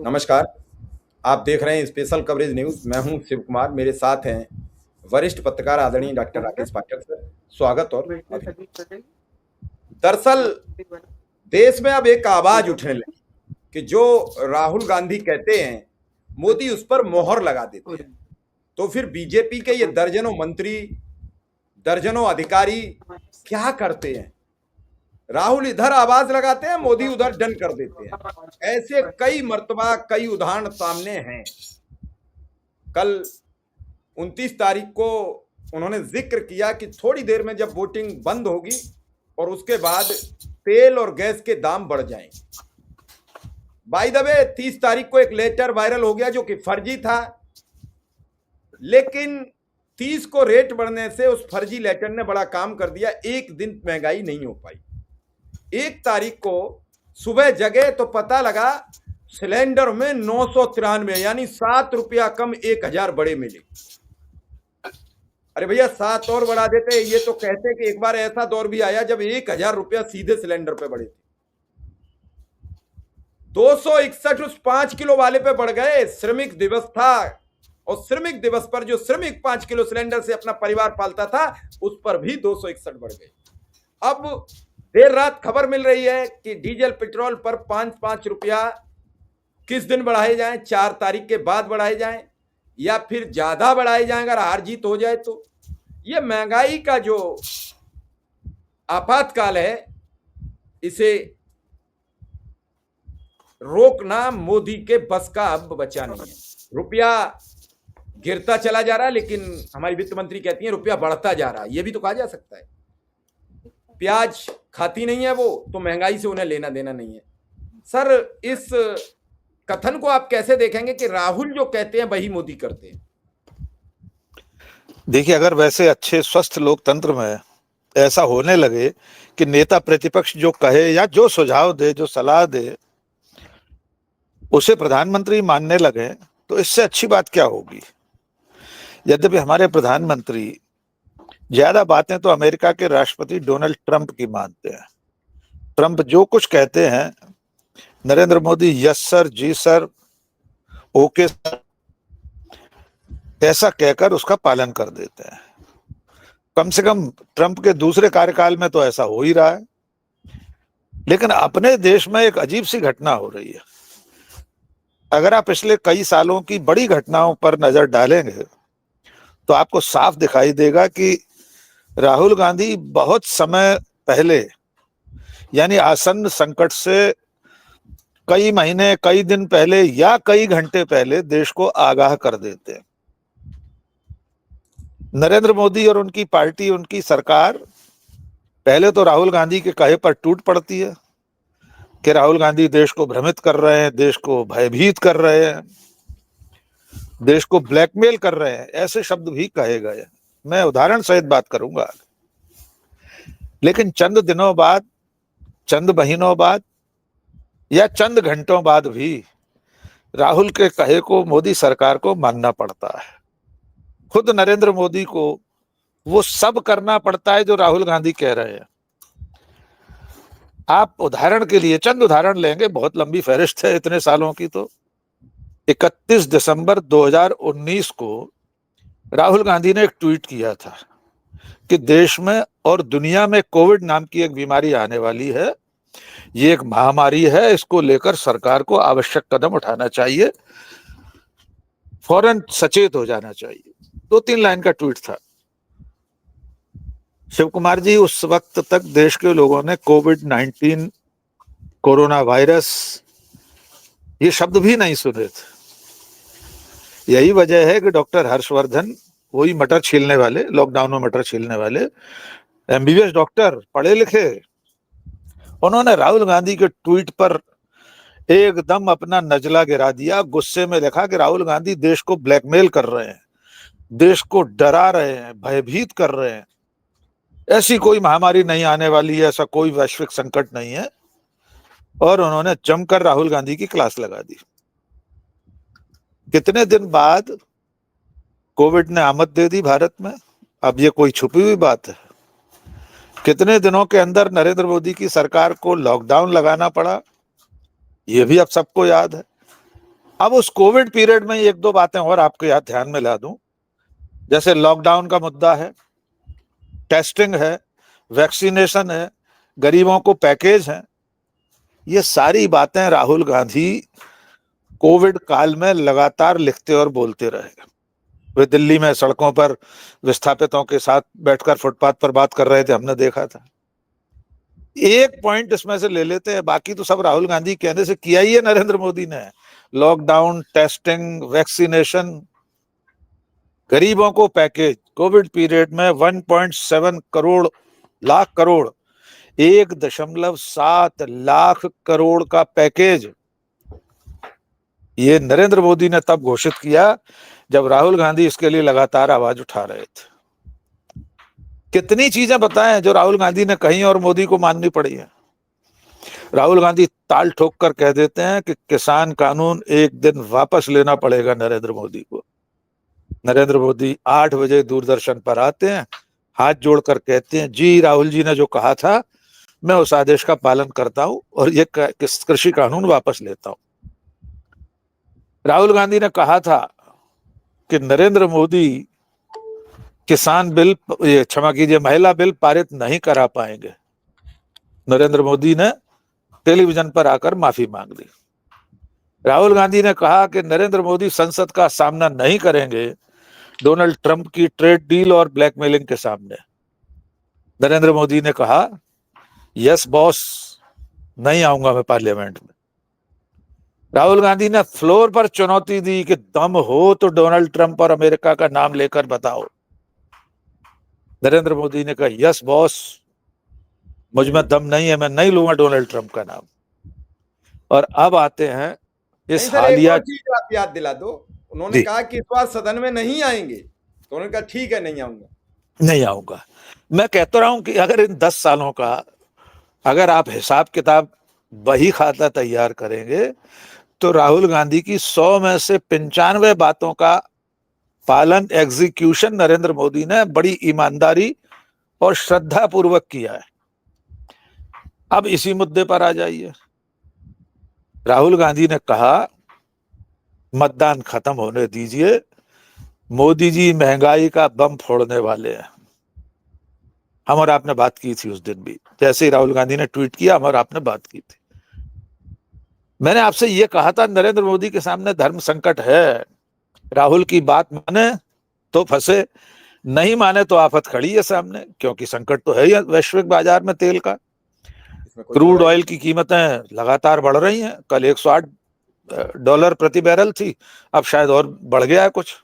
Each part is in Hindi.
नमस्कार। आप देख रहे हैं स्पेशल कवरेज न्यूज। मैं हूं शिव कुमार। मेरे साथ हैं वरिष्ठ पत्रकार आदरणीय डॉक्टर राकेश पाठक सर। स्वागत और अभिनंदन। दरअसल देश में अब एक आवाज उठने लगी कि जो राहुल गांधी कहते हैं मोदी उस पर मोहर लगा देते हैं। तो फिर बीजेपी के ये दर्जनों मंत्री, दर्जनों अधिकारी क्या करते हैं? राहुल इधर आवाज लगाते हैं, मोदी उधर डन कर देते हैं। ऐसे कई मर्तबा कई उदाहरण सामने हैं। कल 29 तारीख को उन्होंने जिक्र किया कि थोड़ी देर में जब वोटिंग बंद होगी और उसके बाद तेल और गैस के दाम बढ़ जाएंगे। बाय द वे 30 तारीख को एक लेटर वायरल हो गया जो कि फर्जी था, लेकिन 30 को रेट बढ़ने से उस फर्जी लेटर ने बड़ा काम कर दिया। एक दिन महंगाई नहीं हो पाई। 1 तारीख को सुबह जगे तो पता लगा सिलेंडर में 993 यानी 7 रुपया कम 1000 बड़े मिले। अरे भैया 7 और बढ़ा देते। ये तो कहते कि एक बार ऐसा दौर भी आया जब 1000 रुपया सीधे सिलेंडर पे बढ़े थे। 261 उस 5 किलो वाले पे बढ़ गए। श्रमिक दिवस था और श्रमिक दिवस पर जो श्रमिक 5 किलो सिलेंडर से अपना परिवार पालता था उस पर भी 261 बढ़ गए। अब देर रात खबर मिल रही है कि डीजल पेट्रोल पर 5-5 रुपया किस दिन बढ़ाए जाएं? 4 तारीख के बाद बढ़ाए जाएं या फिर ज्यादा बढ़ाए जाएं अगर हार जीत हो जाए तो? ये महंगाई का जो आपातकाल है इसे रोकना मोदी के बस का अब बचा नहीं है। रुपया गिरता चला जा रहा है, लेकिन हमारी वित्त मंत्री कहती है रुपया बढ़ता जा रहा है। ये भी तो कहा जा सकता है। प्याज खाती नहीं है वो, तो महंगाई से उन्हें लेना देना नहीं है। सर, इस कथन को आप कैसे देखेंगे कि राहुल जो कहते हैं वही मोदी करते हैं? देखिए, अगर वैसे अच्छे स्वस्थ लोकतंत्र में ऐसा होने लगे कि नेता प्रतिपक्ष जो कहे या जो सुझाव दे, जो सलाह दे, उसे प्रधानमंत्री मानने लगे, तो इससे अच्छी बात क्या होगी। यद्यपि हमारे प्रधानमंत्री ज्यादा बातें तो अमेरिका के राष्ट्रपति डोनाल्ड ट्रंप की मानते हैं। ट्रंप जो कुछ कहते हैं नरेंद्र मोदी यस सर, जी सर, ओके सर ऐसा कहकर उसका पालन कर देते हैं। कम से कम ट्रंप के दूसरे कार्यकाल में तो ऐसा हो ही रहा है। लेकिन अपने देश में एक अजीब सी घटना हो रही है। अगर आप पिछले कई सालों की बड़ी घटनाओं पर नजर डालेंगे तो आपको साफ दिखाई देगा कि राहुल गांधी बहुत समय पहले, यानी आसन्न संकट से कई महीने, कई दिन पहले या कई घंटे पहले देश को आगाह कर देते हैं। नरेंद्र मोदी और उनकी पार्टी, उनकी सरकार पहले तो राहुल गांधी के कहे पर टूट पड़ती है कि राहुल गांधी देश को भ्रमित कर रहे हैं, देश को भयभीत कर रहे हैं, देश को ब्लैकमेल कर रहे हैं, ऐसे शब्द भी कहे गए। मैं उदाहरण सहित बात करूंगा। लेकिन चंद दिनों बाद, चंद महीनों बाद या चंद घंटों बाद भी राहुल के कहे को मोदी सरकार को मानना पड़ता है। खुद नरेंद्र मोदी को वो सब करना पड़ता है जो राहुल गांधी कह रहे हैं। आप उदाहरण के लिए चंद उदाहरण लेंगे, बहुत लंबी फहरिस्त है इतने सालों की। तो 31 दिसंबर 2019 को राहुल गांधी ने एक ट्वीट किया था कि देश में और दुनिया में कोविड नाम की एक बीमारी आने वाली है, ये एक महामारी है, इसको लेकर सरकार को आवश्यक कदम उठाना चाहिए, फौरन सचेत हो जाना चाहिए। 2-3 लाइन का ट्वीट था। शिव कुमार जी, उस वक्त तक देश के लोगों ने कोविड-19, कोरोना वायरस ये शब्द भी नहीं सुने थे। यही वजह है कि डॉक्टर हर्षवर्धन, वही मटर छीलने वाले, लॉकडाउन में मटर छीलने वाले एमबीबीएस डॉक्टर, पढ़े लिखे, उन्होंने राहुल गांधी के ट्वीट पर एकदम अपना नजला गिरा दिया। गुस्से में लिखा कि राहुल गांधी देश को ब्लैकमेल कर रहे हैं, देश को डरा रहे हैं, भयभीत कर रहे हैं। ऐसी कोई महामारी नहीं आने वाली है, ऐसा कोई वैश्विक संकट नहीं है। और उन्होंने जमकर राहुल गांधी की क्लास लगा दी। कितने दिन बाद कोविड ने आमद दे दी भारत में, अब ये कोई छुपी हुई बात है। कितने दिनों के अंदर नरेंद्र मोदी की सरकार को लॉकडाउन लगाना पड़ा, ये भी अब सबको याद है। अब उस कोविड पीरियड में एक दो बातें और आपके यहाँ ध्यान में ला दूं, जैसे लॉकडाउन का मुद्दा है, टेस्टिंग है, वैक्सीनेशन है, गरीबों को पैकेज है। ये सारी बातें राहुल गांधी कोविड काल में लगातार लिखते और बोलते रहे। वे दिल्ली में सड़कों पर विस्थापितों के साथ बैठकर फुटपाथ पर बात कर रहे थे, हमने देखा था। एक पॉइंट इसमें से ले लेते हैं, बाकी तो सब राहुल गांधी कहने से किया ही है नरेंद्र मोदी ने। लॉकडाउन, टेस्टिंग, वैक्सीनेशन, गरीबों को पैकेज। कोविड पीरियड में 1.7 करोड़ लाख करोड़ 1.7 लाख करोड़ का पैकेज ये नरेंद्र मोदी ने तब घोषित किया जब राहुल गांधी इसके लिए लगातार आवाज उठा रहे थे। कितनी चीजें बताएं जो राहुल गांधी ने कहीं और मोदी को माननी पड़ी है। राहुल गांधी ताल ठोक कर कह देते हैं कि किसान कानून एक दिन वापस लेना पड़ेगा नरेंद्र मोदी को। नरेंद्र मोदी 8 बजे दूरदर्शन पर आते हैं, हाथ जोड़कर कहते हैं, जी राहुल जी ने जो कहा था मैं उस आदेश का पालन करता हूं और ये कृषि कानून वापस लेता हूं। राहुल गांधी ने कहा था कि नरेंद्र मोदी किसान बिल, क्षमा कीजिए, महिला बिल पारित नहीं करा पाएंगे। नरेंद्र मोदी ने टेलीविजन पर आकर माफी मांग ली। राहुल गांधी ने कहा कि नरेंद्र मोदी संसद का सामना नहीं करेंगे डोनाल्ड ट्रंप की ट्रेड डील और ब्लैकमेलिंग के सामने। नरेंद्र मोदी ने कहा, यस बॉस, नहीं आऊंगा मैं पार्लियामेंट में। राहुल गांधी ने फ्लोर पर चुनौती दी कि दम हो तो डोनाल्ड ट्रंप और अमेरिका का नाम लेकर बताओ। नरेंद्र मोदी ने कहा, यस बॉस, मुझ में दम नहीं है, मैं नहीं लूंगा डोनाल्ड ट्रंप का नाम। और अब आते हैं इस हालिया। एक और चीज आप याद दिला दो, उन्होंने कहा कि इस बार सदन में नहीं आएंगे, तो उन्होंने कहा ठीक है, नहीं आऊंगा। नहीं आऊंगा। मैं कहता रहा हूं कि अगर इन 10 सालों का अगर आप हिसाब किताब बही खाता तैयार करेंगे तो राहुल गांधी की 100 में से 95 बातों का पालन, एग्जीक्यूशन नरेंद्र मोदी ने बड़ी ईमानदारी और श्रद्धा पूर्वक किया है। अब इसी मुद्दे पर आ जाइए। राहुल गांधी ने कहा, मतदान खत्म होने दीजिए, मोदी जी महंगाई का बम फोड़ने वाले हैं। हम और आपने बात की थी उस दिन भी, जैसे ही राहुल गांधी ने ट्वीट किया हम और आपने बात की थी। मैंने आपसे यह कहा था नरेंद्र मोदी के सामने धर्म संकट है, राहुल की बात माने तो फंसे, नहीं माने तो आफत खड़ी है सामने, क्योंकि संकट तो है ही वैश्विक बाजार में तेल का। क्रूड ऑयल की कीमतें लगातार बढ़ रही हैं, कल $108 प्रति बैरल थी, अब शायद और बढ़ गया है कुछ।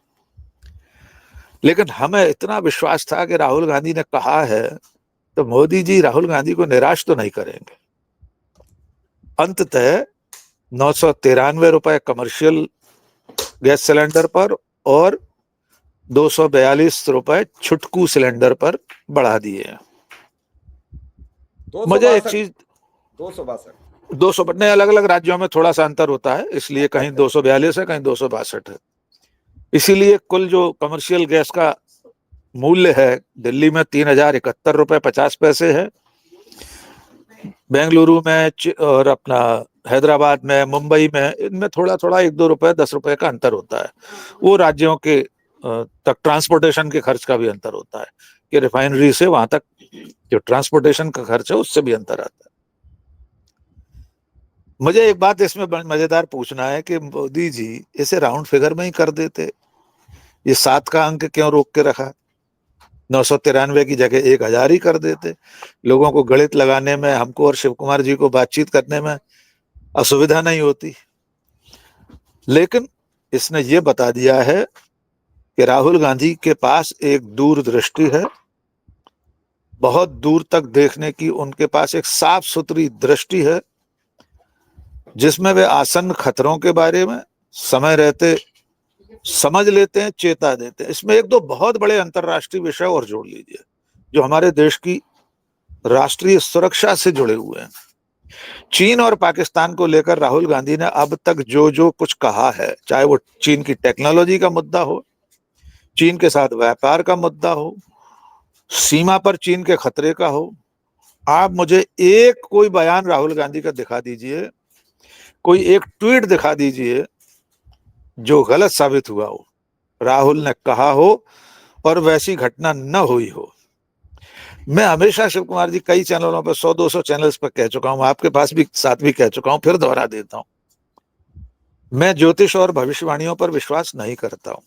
लेकिन हमें इतना विश्वास था कि राहुल गांधी ने कहा है तो मोदी जी राहुल गांधी को निराश तो नहीं करेंगे। अंततः 993 रुपए कमर्शियल गैस सिलेंडर पर और 242 रुपए छुटकू सिलेंडर पर बढ़ा दिए हैं। मुझे एक चीज 262 नहीं, अलग अलग राज्यों में थोड़ा सा अंतर होता है, इसलिए कहीं 242 है, कहीं 262 है। इसीलिए कुल जो कमर्शियल गैस का मूल्य है दिल्ली में 3071 रुपए 50 पैसे है, बेंगलुरु में और अपना हैदराबाद में, मुंबई में, इनमें थोड़ा थोड़ा 1-2 रुपए 10 रुपए का अंतर होता है। वो राज्यों के तक ट्रांसपोर्टेशन के खर्च का भी अंतर होता है कि रिफाइनरी से वहां तक जो ट्रांसपोर्टेशन का खर्च है उससे भी अंतर आता है। मुझे एक बात इसमें मजेदार पूछना है कि मोदी जी इसे राउंड फिगर में ही कर देते, ये 7 का अंक क्यों रोक के रखा? 993 की जगह 1000 ही कर देते, लोगों को गणित लगाने में, हमको और शिव कुमार जी को बातचीत करने में असुविधा नहीं होती। लेकिन इसने ये बता दिया है कि राहुल गांधी के पास एक दूरदृष्टि है, बहुत दूर तक देखने की उनके पास एक साफ सुथरी दृष्टि है, जिसमें वे आसन्न खतरों के बारे में समय रहते समझ लेते हैं, चेता देते हैं। इसमें 1-2 बहुत बड़े अंतरराष्ट्रीय विषय और जोड़ लीजिए जो हमारे देश की राष्ट्रीय सुरक्षा से जुड़े हुए हैं। चीन और पाकिस्तान को लेकर राहुल गांधी ने अब तक जो जो कुछ कहा है, चाहे वो चीन की टेक्नोलॉजी का मुद्दा हो, चीन के साथ व्यापार का मुद्दा हो, सीमा पर चीन के खतरे का हो, आप मुझे एक कोई बयान राहुल गांधी का दिखा दीजिए, कोई एक ट्वीट दिखा दीजिए जो गलत साबित हुआ हो, राहुल ने कहा हो और वैसी घटना न हुई हो। मैं हमेशा शिव कुमार जी कई चैनलों पर 100-200 चैनल्स पर कह चुका हूं, आपके पास भी साथ भी कह चुका हूं, फिर दोहरा देता हूं। मैं ज्योतिष और भविष्यवाणियों पर विश्वास नहीं करता हूं,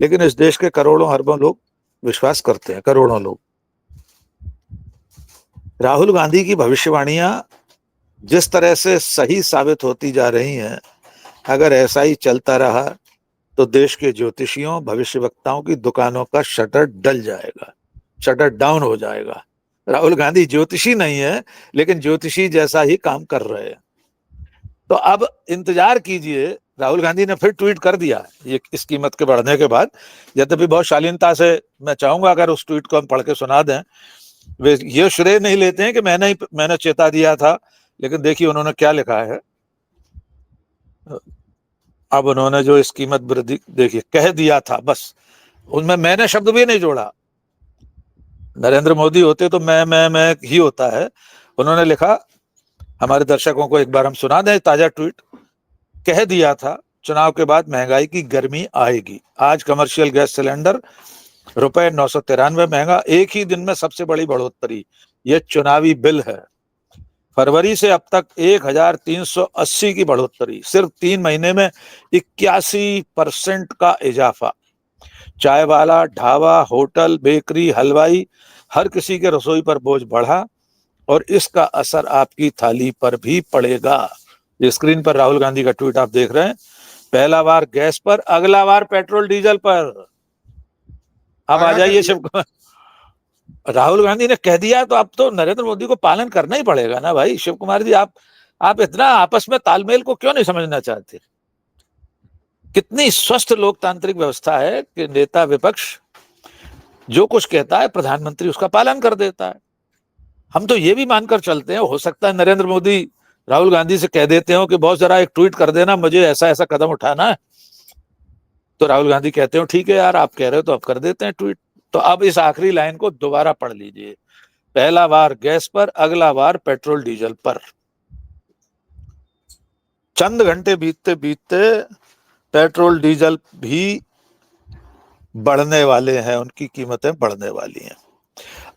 लेकिन इस देश के करोड़ों अरबों लोग विश्वास करते हैं, करोड़ों लोग। राहुल गांधी की भविष्यवाणियां जिस तरह से सही साबित होती जा रही हैं, अगर ऐसा ही चलता रहा तो देश के ज्योतिषियों, भविष्यवक्ताओं की दुकानों का शटर डल जाएगा, शटर डाउन हो जाएगा। राहुल गांधी ज्योतिषी नहीं है, लेकिन ज्योतिषी जैसा ही काम कर रहे हैं। तो अब इंतजार कीजिए, राहुल गांधी ने फिर ट्वीट कर दिया ये इस कीमत के बढ़ने के बाद, यद्यपि बहुत शालीनता से। मैं चाहूंगा अगर उस ट्वीट को हम पढ़ के सुना दें। वे ये श्रेय नहीं लेते हैं कि मैंने चेता दिया था, लेकिन देखिए उन्होंने क्या लिखा है। अब उन्होंने जो इस कीमत वृद्धि, देखिए, कह दिया था, बस उनमें मैंने शब्द भी नहीं जोड़ा। नरेंद्र मोदी होते तो मैं ही होता है। उन्होंने लिखा, हमारे दर्शकों को एक बार हम सुना दें ताजा ट्वीट। कह दिया था, चुनाव के बाद महंगाई की गर्मी आएगी। आज कमर्शियल गैस सिलेंडर ₹993 महंगा, एक ही दिन में सबसे बड़ी बढ़ोतरी। यह चुनावी बिल है। फरवरी से अब तक 1380 की बढ़ोतरी, सिर्फ 3 महीने में 81% का इजाफा। चाय वाला, ढाबा, होटल, बेकरी, हलवाई, हर किसी के रसोई पर बोझ बढ़ा और इसका असर आपकी थाली पर भी पड़ेगा। ये स्क्रीन पर राहुल गांधी का ट्वीट आप देख रहे हैं। पहला वार गैस पर, अगला वार पेट्रोल डीजल पर। अब आ जाइए शिव कुमार। राहुल गांधी ने कह दिया तो अब तो नरेंद्र मोदी को पालन करना ही पड़ेगा ना भाई। शिव कुमार जी, आप इतना आपस में तालमेल को क्यों नहीं समझना चाहते? कितनी स्वस्थ लोकतांत्रिक व्यवस्था है कि नेता विपक्ष जो कुछ कहता है प्रधानमंत्री उसका पालन कर देता है। हम तो ये भी मानकर चलते हैं, हो सकता है नरेंद्र मोदी राहुल गांधी से कह देते हो कि बहुत जरा एक ट्वीट कर देना, मुझे ऐसा ऐसा कदम उठाना है। तो राहुल गांधी कहते हो ठीक है यार, आप कह रहे हो तो अब कर देते हैं ट्वीट। तो अब इस आखिरी लाइन को दोबारा पढ़ लीजिए। पहला वार गैस पर, अगला वार पेट्रोल डीजल पर। चंद घंटे बीतते बीतते पेट्रोल डीजल भी बढ़ने वाले हैं, उनकी कीमतें बढ़ने वाली हैं।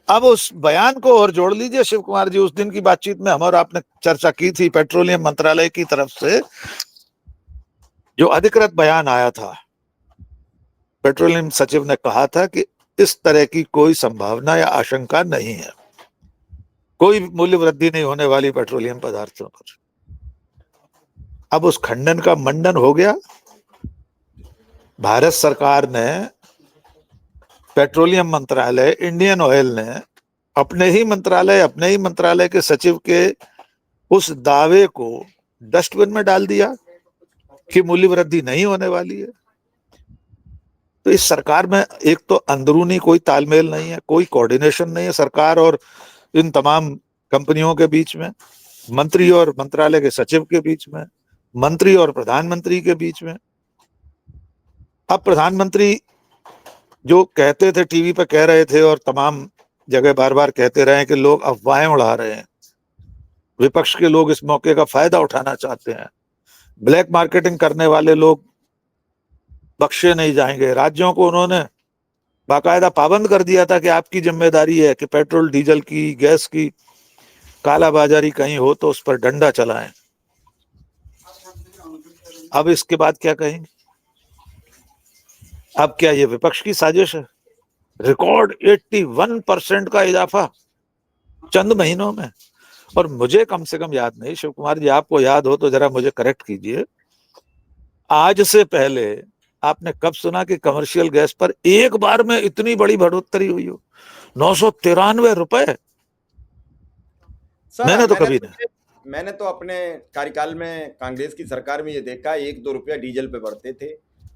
अब उस बयान को और जोड़ लीजिए शिव कुमार जी। उस दिन की बातचीत में हम और आपने चर्चा की थी, पेट्रोलियम मंत्रालय की तरफ से जो अधिकृत बयान आया था, पेट्रोलियम सचिव ने कहा था कि इस तरह की कोई संभावना या आशंका नहीं है, कोई मूल्य वृद्धि नहीं होने वाली पेट्रोलियम पदार्थों पर। अब उस खंडन का मंडन हो गया। भारत सरकार ने, पेट्रोलियम मंत्रालय, इंडियन ऑयल ने अपने ही मंत्रालय के सचिव के उस दावे को डस्टबिन में डाल दिया कि मूल्य वृद्धि नहीं होने वाली है। तो इस सरकार में एक तो अंदरूनी कोई तालमेल नहीं है, कोई कोऑर्डिनेशन नहीं है सरकार और इन तमाम कंपनियों के बीच में, मंत्री और मंत्रालय के सचिव के बीच में, मंत्री और प्रधानमंत्री के बीच में। अब प्रधानमंत्री जो कहते थे, टीवी पर कह रहे थे और तमाम जगह बार बार कहते रहे कि लोग अफवाहें उड़ा रहे हैं, विपक्ष के लोग इस मौके का फायदा उठाना चाहते हैं, ब्लैक मार्केटिंग करने वाले लोग बख्शे नहीं जाएंगे। राज्यों को उन्होंने बाकायदा पाबंद कर दिया था कि आपकी जिम्मेदारी है कि पेट्रोल डीजल की, गैस की कालाबाजारी कहीं हो तो उस पर डंडा चलाएं। अब इसके बाद क्या कहेंगे? अब क्या ये विपक्ष की साजिश है? रिकॉर्ड 81% का इजाफा चंद महीनों में। और मुझे कम से कम याद नहीं, शिव कुमार जी आपको याद हो तो जरा मुझे करेक्ट कीजिए, आज से पहले आपने कब सुना कि कमर्शियल गैस पर एक बार में इतनी बड़ी बढ़ोतरी हुई हो? ₹993। मैंने तो कभी नहीं। मैंने तो अपने कार्यकाल में कांग्रेस की सरकार में ये देखा, 1-2 रुपया डीजल पे बढ़ते थे,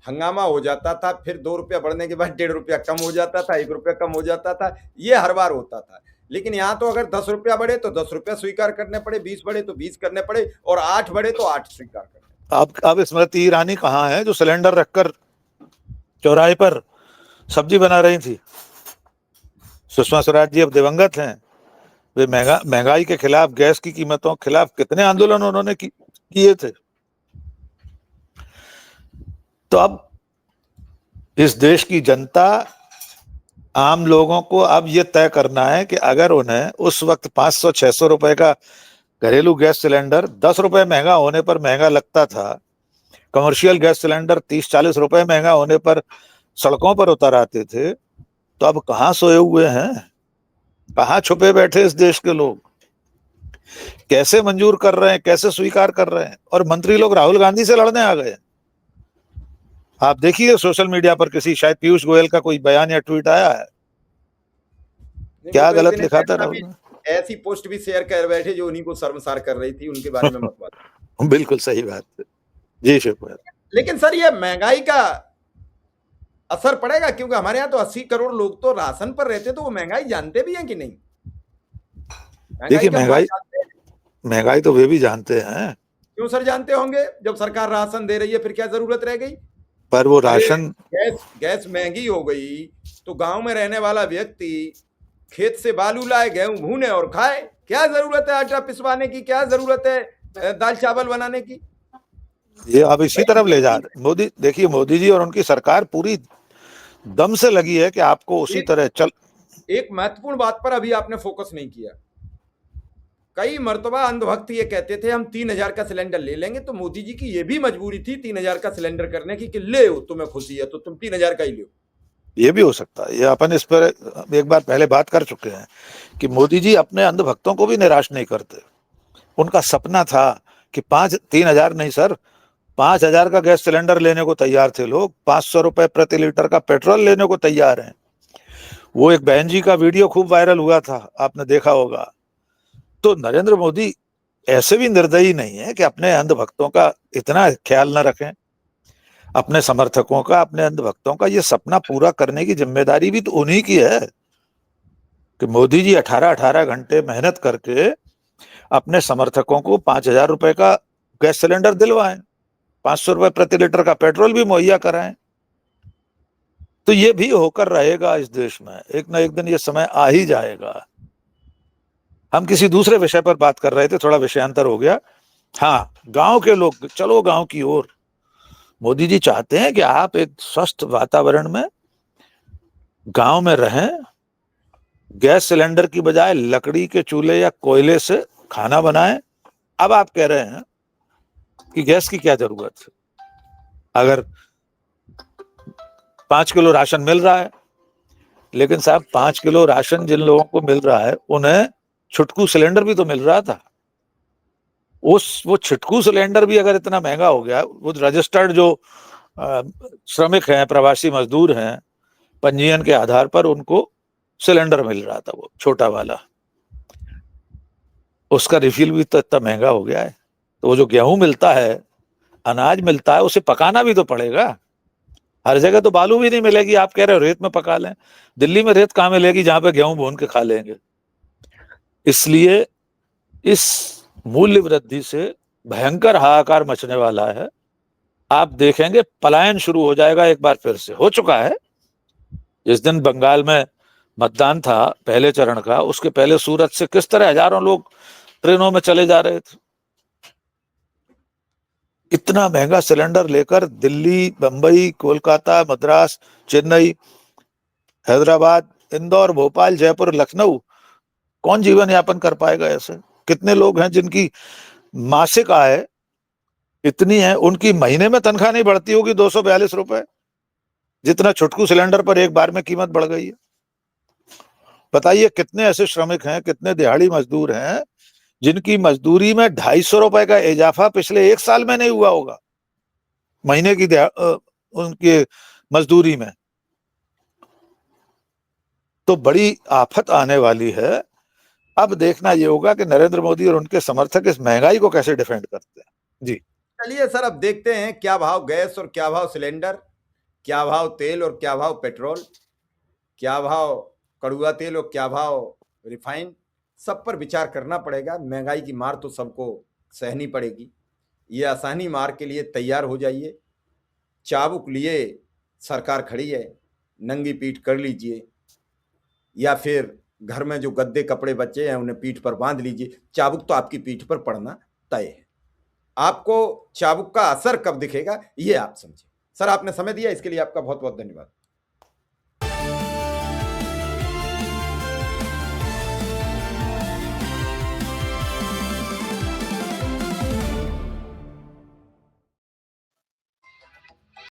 हंगामा हो जाता था, फिर 2 रुपया बढ़ने के बाद 1.5 रुपया कम हो जाता था, 1 रुपया कम हो जाता था, ये हर बार होता था। लेकिन यहाँ तो अगर 10 रुपया बढ़े तो 10 रुपया स्वीकार करने पड़े, 20 बढ़े तो 20 करने पड़े और 8 बढ़े तो 8 स्वीकार करने। अब स्मृति ईरानी कहाँ है जो सिलेंडर रखकर चौराहे पर सब्जी बना रही थी? सुषमा स्वराज जी अब दिवंगत हैं। वे महंगाई के खिलाफ, गैस की कीमतों के खिलाफ कितने आंदोलन उन्होंने किए थे। तो अब इस देश की जनता, आम लोगों को अब ये तय करना है कि अगर उन्हें उस वक्त 500-600 रुपए का घरेलू गैस सिलेंडर 10 रुपए महंगा होने पर महंगा लगता था, कमर्शियल गैस सिलेंडर 30-40 रुपए महंगा होने पर सड़कों पर उतर आते थे, तो अब कहां सोए हुए हैं, कहां छुपे बैठे इस देश के लोग, कैसे मंजूर कर रहे हैं, कैसे स्वीकार कर रहे हैं। और मंत्री लोग राहुल गांधी से लड़ने आ गए। आप देखिए सोशल मीडिया पर किसी, शायद पीयूष गोयल का कोई बयान या ट्वीट आया है, क्या तो एक गलत दिन लिखा था ऐसा भी, राहुल। ऐसी पोस्ट भी शेयर कर बैठे जो उन्हीं को शर्मसार कर रही थी, उनके बारे में मत बात। बिल्कुल सही बात है जी शिवकुमार। लेकिन सर ये महंगाई का असर पड़ेगा, क्योंकि हमारे यहाँ तो 80 करोड़ लोग तो राशन पर रहते, तो वो महंगाई जानते भी हैं कि नहीं? देखिए का मान महंगाई, जानते हैं? महंगाई तो वे भी जानते हैं, क्यों सर जानते होंगे? जब सरकार राशन दे रही है फिर क्या जरूरत रह गई? पर वो अरे राशन, गैस गैस महंगी हो गई तो गांव में रहने वाला व्यक्ति खेत से बालू लाए, गेहूं भूने और खाए। क्या जरूरत है आटा पिसवाने की? क्या जरूरत है दाल चावल बनाने की? ये अब इसी भाई तरफ ले जा रहे मोदी। देखिए मोदी जी और उनकी सरकार पूरी दम से लगी है कि आपको उसी एक, तरह चल। एक महत्वपूर्ण बात पर अभी आपने फोकस नहीं किया। कई मर्तबा अंधभक्त ये कहते थे हम 3,000 का सिलेंडर ले लेंगे, तो मोदी जी की ये भी मजबूरी थी 3,000 का सिलेंडर करने की कि ले तुम्हें खुशी है तो तुम 3,000 का ही लो। ये भी हो सकता है, ये अपन इस पर एक बार पहले बात कर चुके हैं कि मोदी जी अपने अंधभक्तों को भी निराश नहीं करते। उनका सपना था कि 3,000 नहीं सर, 5,000 का गैस सिलेंडर लेने को तैयार थे लोग, 500 रुपए प्रति लीटर का पेट्रोल लेने को तैयार हैं। वो एक बहन जी का वीडियो खूब वायरल हुआ था, आपने देखा होगा। तो नरेंद्र मोदी ऐसे भी निर्दयी नहीं है कि अपने अंधभक्तों का इतना ख्याल न रखें। अपने समर्थकों का, अपने अंधभक्तों का ये सपना पूरा करने की जिम्मेदारी भी तो उन्हीं की है कि मोदी जी 18-18 घंटे मेहनत करके अपने समर्थकों को 5,000 रुपए का गैस सिलेंडर दिलवाएं, 500 रुपए प्रति लीटर का पेट्रोल भी मुहैया कराएं। तो ये भी होकर रहेगा इस देश में, एक ना एक दिन ये समय आ ही जाएगा। हम किसी दूसरे विषय पर बात कर रहे थे, थोड़ा विषयांतर हो गया। हाँ, गांव के लोग, चलो गांव की ओर। मोदी जी चाहते हैं कि आप एक स्वस्थ वातावरण में गांव में रहें, गैस सिलेंडर की बजाय लकड़ी के चूल्हे या कोयले से खाना बनाएं। अब आप कह रहे हैं कि गैस की क्या जरूरत है, अगर 5 किलो राशन मिल रहा है। लेकिन साहब 5 किलो राशन जिन लोगों को मिल रहा है उन्हें छुटकू सिलेंडर भी तो मिल रहा था। वो छिटकू सिलेंडर भी अगर इतना महंगा हो गया, वो रजिस्टर्ड जो श्रमिक हैं, प्रवासी मजदूर हैं, पंजीयन के आधार पर उनको सिलेंडर मिल रहा था, वो छोटा वाला, उसका रिफिल भी तो इतना महंगा हो गया है। तो वो जो गेहूं मिलता है, अनाज मिलता है, उसे पकाना भी तो पड़ेगा। हर जगह तो बालू भी नहीं मिलेगी, आप कह रहे हो रेत में पका लें। दिल्ली में रेत कहाँ मिलेगी जहां पे गेहूं भून के खा लेंगे। इसलिए इस मूल्य वृद्धि से भयंकर हाहाकार मचने वाला है। आप देखेंगे पलायन शुरू हो जाएगा, एक बार फिर से हो चुका है। जिस दिन बंगाल में मतदान था पहले चरण का, उसके पहले सूरत से किस तरह हजारों लोग ट्रेनों में चले जा रहे थे। इतना महंगा सिलेंडर लेकर दिल्ली, बंबई, कोलकाता, मद्रास, चेन्नई, हैदराबाद, इंदौर, भोपाल, जयपुर, लखनऊ, कौन जीवन यापन कर पाएगा ऐसे? कितने लोग हैं जिनकी मासिक आय इतनी है, उनकी महीने में तनख्वाह नहीं बढ़ती होगी 242 रुपए, जितना छुटकू सिलेंडर पर एक बार में कीमत बढ़ गई है। बताइए कितने ऐसे श्रमिक हैं, कितने दिहाड़ी मजदूर हैं जिनकी मजदूरी में 250 रुपए का इजाफा पिछले 1 साल में नहीं हुआ होगा, महीने की उनकी मजदूरी में। तो बड़ी आफत आने वाली है। अब देखना ये होगा कि नरेंद्र मोदी और उनके समर्थक इस महंगाई को कैसे डिफेंड करते हैं। जी चलिए सर, अब देखते हैं क्या भाव गैस और क्या भाव सिलेंडर, क्या भाव तेल और क्या भाव पेट्रोल, क्या भाव कड़ुआ तेल और क्या भाव रिफाइंड। सब पर विचार करना पड़ेगा। महंगाई की मार तो सबको सहनी पड़ेगी। ये आसानी मार के लिए तैयार हो जाइए। चाबुक लिए सरकार खड़ी है, नंगी पीठ कर लीजिए, या फिर घर में जो गद्दे कपड़े बचे हैं उन्हें पीठ पर बांध लीजिए। चाबुक तो आपकी पीठ पर पड़ना तय है। आपको चाबुक का असर कब दिखेगा ये आप समझिए। सर, आपने समय दिया, इसके लिए आपका बहुत बहुत धन्यवाद।